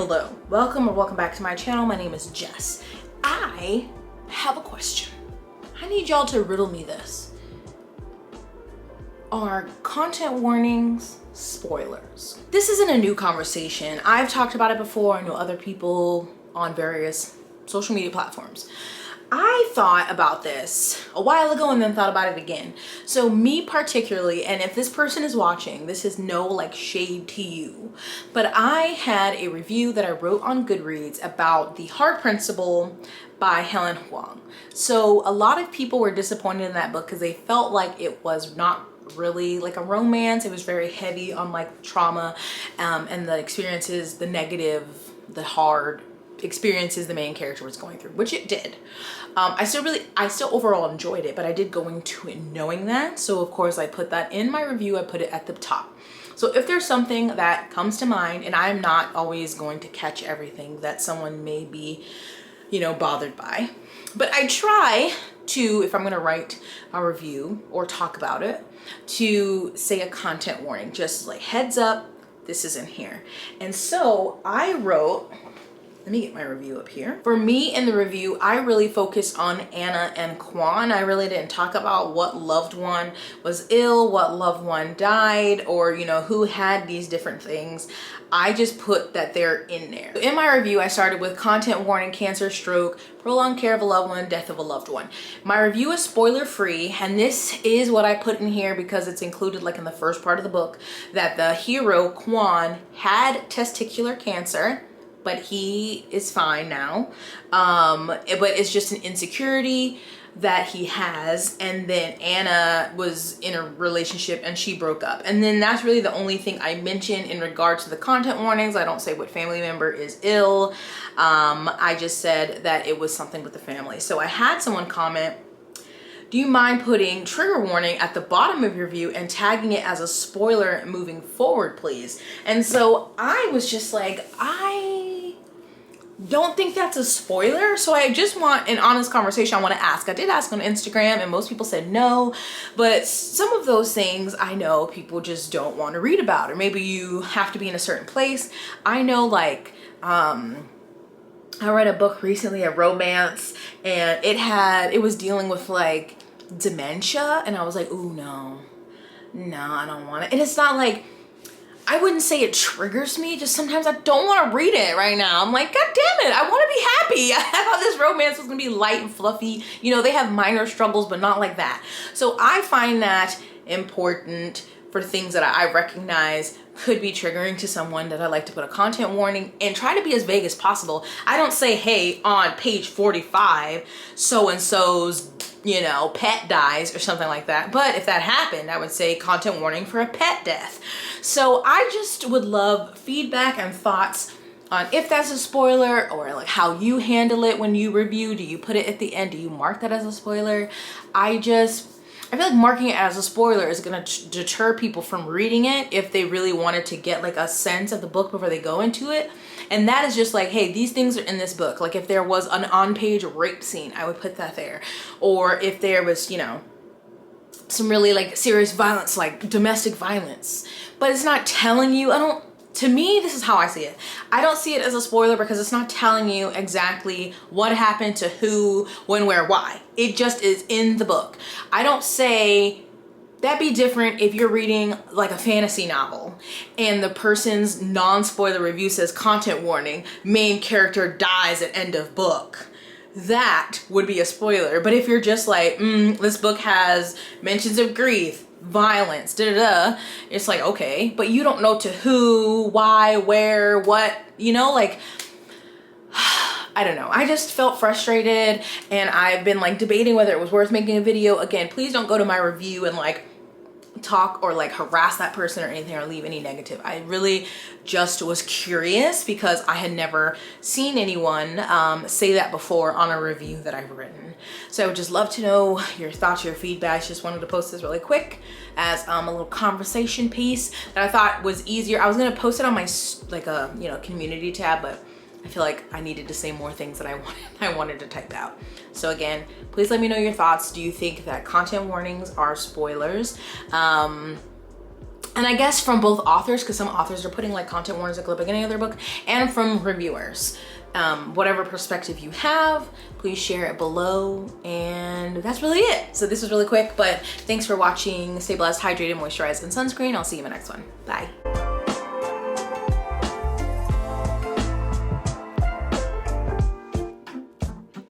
hello. Welcome or welcome back to my channel. My name is Jess. I have a question. I need y'all to riddle me this. Are content warnings spoilers? This isn't a new conversation. I've talked about it before. I know other people on various social media platforms. I thought about this a while ago and then thought about it again. So me particularly, and if this person is watching, this is no like shade to you, but I had a review that I wrote on Goodreads about The Heart Principle by Helen Huang. So a lot of people were disappointed in that book because they felt like it was not really like a romance. It was very heavy on like trauma and the experiences, the negative, the hard experiences the main character was going through, which it did. I still overall enjoyed it, but I did go into it knowing that. So of course I put that in my review, I put it at the top. So if there's something that comes to mind, and I'm not always going to catch everything that someone may be, you know, bothered by, but I try to, if I'm gonna write a review or talk about it, to say a content warning, just like heads up, this is in here. And so I wrote, let me get my review up here. For me in the review, I really focused on Anna and Quan. I really didn't talk about what loved one was ill, what loved one died, or you know, who had these different things. I just put that they're in there. In my review, I started with content warning, cancer, stroke, prolonged care of a loved one, death of a loved one. My review is spoiler free, and this is what I put in here because it's included like in the first part of the book, that the hero, Quan, had testicular cancer, but he is fine now. But it's just an insecurity that he has. And then Anna was in a relationship and she broke up. And then that's really the only thing I mention in regards to the content warnings. I don't say what family member is ill. I just said that it was something with the family. So I had someone comment, do you mind putting trigger warning at the bottom of your review and tagging it as a spoiler moving forward, please? And so I was just like, I don't think that's a spoiler. So I just want an honest conversation. I want to ask. I did ask on Instagram and most people said no, but some of those things I know people just don't want to read about, or maybe you have to be in a certain place. I know, like, I read a book recently, a romance, and it was dealing with like dementia, and I was like, ooh, no, I don't want it. And it's not like, I wouldn't say it triggers me, just sometimes I don't want to read it right now. I'm like, God damn it, I want to be happy. I thought this romance was gonna be light and fluffy. You know, they have minor struggles, but not like that. So I find that important for things that I recognize could be triggering to someone, that I like to put a content warning and try to be as vague as possible. I don't say, hey, on page 45, so-and-so's, you know, pet dies or something like that. But if that happened, I would say content warning for a pet death. So I just would love feedback and thoughts on if that's a spoiler, or like how you handle it when you review. Do you put it at the end? Do you mark that as a spoiler? I feel like marking it as a spoiler is gonna deter people from reading it if they really wanted to get like a sense of the book before they go into it. And that is just like, hey, these things are in this book. Like if there was an on-page rape scene, I would put that there. Or if there was, you know, some really like serious violence, like domestic violence. But it's not telling you, to me, this is how I see it. I don't see it as a spoiler because it's not telling you exactly what happened to who, when, where, why. It just is in the book. I don't say, that'd be different if you're reading like a fantasy novel and the person's non-spoiler review says content warning, main character dies at end of book. That would be a spoiler. But if you're just like, this book has mentions of grief, violence, it's like, okay, but you don't know to who, why, where, what, you know, like, I don't know. I just felt frustrated, and I've been like debating whether it was worth making a video. Again, please don't go to my review and like talk or like harass that person or anything, or leave any negative. I really just was curious because I had never seen anyone say that before on a review that I've written. So I would just love to know your thoughts, your feedback. Just wanted to post this really quick as a little conversation piece that I thought was easier. I was gonna post it on my like a, you know, community tab, but I feel like I needed to say more things that I wanted to type out. So again, please let me know your thoughts. Do you think that content warnings are spoilers? And I guess from both authors, because some authors are putting like content warnings at the beginning of their book, and from reviewers. Whatever perspective you have, please share it below. And that's really it. So this was really quick, but thanks for watching. Stay blessed, hydrated, moisturized, and sunscreen. I'll see you in the next one. Bye.